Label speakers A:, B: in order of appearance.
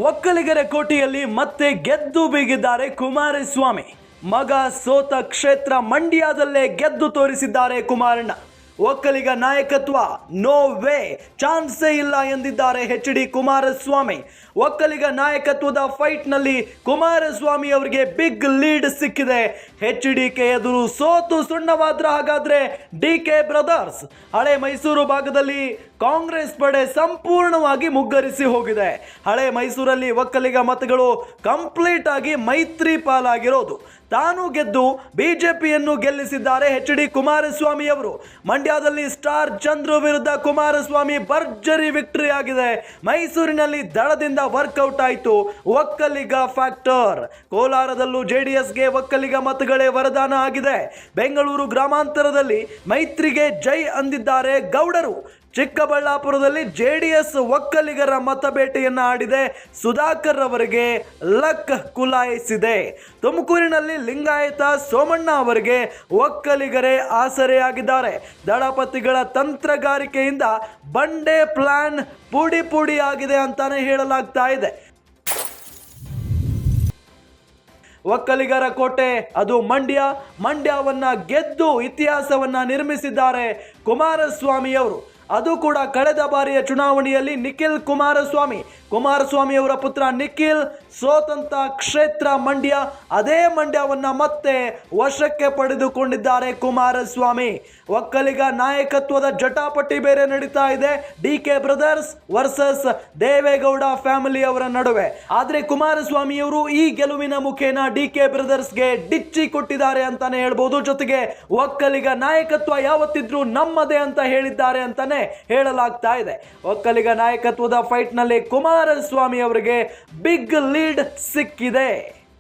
A: ಒಕ್ಕಲಿಗರ ಕೋಟೆಯಲ್ಲಿ ಮತ್ತೆ ಗೆದ್ದು ಬೀಗಿದ್ದಾರೆ ಕುಮಾರಸ್ವಾಮಿ. ಮಗ ಸೋತ ಕ್ಷೇತ್ರ ಮಂಡ್ಯದಲ್ಲೇ ಗೆದ್ದು ತೋರಿಸಿದ್ದಾರೆ ಕುಮಾರಣ್ಣ. ಒಕ್ಕಲಿಗ ನಾಯಕತ್ವ ನೋ ವೇ, ಚಾನ್ಸೇ ಇಲ್ಲ ಎಂದಿದ್ದಾರೆ ಎಚ್.ಡಿ. ಕುಮಾರಸ್ವಾಮಿ. ಒಕ್ಕಲಿಗ ನಾಯಕತ್ವದ ಫೈಟ್ನಲ್ಲಿ ಕುಮಾರಸ್ವಾಮಿ ಅವರಿಗೆ ಬಿಗ್ ಲೀಡ್ ಸಿಕ್ಕಿದೆ. ಎಚ್.ಡಿ.ಕೆ ಎದುರು ಸೋತು ಸುಣ್ಣವಾದ್ರ ಹಾಗಾದ್ರೆ ಡಿ.ಕೆ ಬ್ರದರ್ಸ್. ಹಳೆ ಮೈಸೂರು ಭಾಗದಲ್ಲಿ ಕಾಂಗ್ರೆಸ್ ಪಡೆ ಸಂಪೂರ್ಣವಾಗಿ ಮುಗ್ಗರಿಸಿ ಹೋಗಿದೆ. ಹಳೆ ಮೈಸೂರಲ್ಲಿ ಒಕ್ಕಲಿಗ ಮತಗಳು ಕಂಪ್ಲೀಟ್ ಆಗಿ ಮೈತ್ರಿ ಪಾಲಾಗಿರೋದು. ತಾನು ಗೆದ್ದು ಬಿಜೆಪಿಯನ್ನು ಗೆಲ್ಲಿಸಿದ್ದಾರೆ ಎಚ್.ಡಿ. ಕುಮಾರಸ್ವಾಮಿ ಅವರು. ಮಂಡ್ಯದಲ್ಲಿ ಸ್ಟಾರ್ ಚಂದ್ರು ವಿರುದ್ಧ ಕುಮಾರಸ್ವಾಮಿ ಭರ್ಜರಿ ವಿಕ್ಟರಿ ಆಗಿದೆ. ಮೈಸೂರಿನಲ್ಲಿ ದಳದಿಂದ ವರ್ಕೌಟ್ ಆಯಿತು ಒಕ್ಕಲಿಗ ಫ್ಯಾಕ್ಟರ್. ಕೋಲಾರದಲ್ಲೂ ಜೆಡಿಎಸ್ಗೆ ಒಕ್ಕಲಿಗ ಮತಗಳೇ ವರದಾನ ಆಗಿದೆ. ಬೆಂಗಳೂರು ಗ್ರಾಮಾಂತರದಲ್ಲಿ ಮೈತ್ರಿಗೆ ಜೈ ಅಂದಿದ್ದಾರೆ ಗೌಡರು. ಚಿಕ್ಕಬಳ್ಳಾಪುರದಲ್ಲಿ ಜೆಡಿಎಸ್ ಒಕ್ಕಲಿಗರ ಮತಬೇಟೆಯನ್ನು ಆಡಿದೆ. ಸುಧಾಕರ್ ಅವರಿಗೆ ಲಕ್ ಕುಲಾಯಿಸಿದೆ. ತುಮಕೂರಿನಲ್ಲಿ ಲಿಂಗಾಯತ ಸೋಮಣ್ಣ ಅವರಿಗೆ ಒಕ್ಕಲಿಗರೇ ಆಸರೆಯಾಗಿದ್ದಾರೆ. ದಳಪತಿಗಳ ತಂತ್ರಗಾರಿಕೆಯಿಂದ ಬಂಡೆ ಪ್ಲಾನ್ ಪುಡಿ ಪುಡಿ ಆಗಿದೆ ಅಂತಾನೆ ಹೇಳಲಾಗ್ತಾ ಇದೆ. ಒಕ್ಕಲಿಗರ ಕೋಟೆ ಅದು ಮಂಡ್ಯವನ್ನ ಗೆದ್ದು ಇತಿಹಾಸವನ್ನ ನಿರ್ಮಿಸಿದ್ದಾರೆ ಕುಮಾರಸ್ವಾಮಿ ಅವರು. ಅದು ಕೂಡ ಕಳೆದ ಬಾರಿಯ ಚುನಾವಣೆಯಲ್ಲಿ ನಿಖಿಲ್ ಕುಮಾರಸ್ವಾಮಿ ಅವರ ಪುತ್ರ ನಿಖಿಲ್ ಸೋತಂತ ಕ್ಷೇತ್ರ ಮಂಡ್ಯ. ಅದೇ ಮಂಡ್ಯವನ್ನ ಮತ್ತೆ ವಶಕ್ಕೆ ಪಡೆದುಕೊಂಡಿದ್ದಾರೆ ಕುಮಾರಸ್ವಾಮಿ. ಒಕ್ಕಲಿಗ ನಾಯಕತ್ವದ ಜಟಾಪಟಿ ಬೇರೆ ನಡೀತಾ ಇದೆ. DK brothers versus Deve Gowda family ಅವರ ನಡುವೆ. ಆದ್ರೆ ಕುಮಾರಸ್ವಾಮಿ ಅವರು ಈ ಗೆಲುವಿನ ಮುಖೇನ ಡಿ.ಕೆ ಬ್ರದರ್ಸ್ಗೆ ಡಿಚ್ಚಿ ಕೊಟ್ಟಿದ್ದಾರೆ ಅಂತಾನೆ ಹೇಳ್ಬೋದು. ಜೊತೆಗೆ ಒಕ್ಕಲಿಗ ನಾಯಕತ್ವ ಯಾವತ್ತಿದ್ರೂ ನಮ್ಮದೇ ಅಂತ ಹೇಳಿದ್ದಾರೆ ಅಂತಾನೆ ಹೇಳಲಾಗ್ತಾ ಇದೆ. ಒಕ್ಕಲಿಗ ನಾಯಕತ್ವದ ಫೈಟ್ ನಲ್ಲಿ ಕುಮಾರಸ್ವಾಮಿ ಅವರಿಗೆ ಬಿಗ್ ಲೀಡ್ ಸಿಕ್ಕಿದೆ.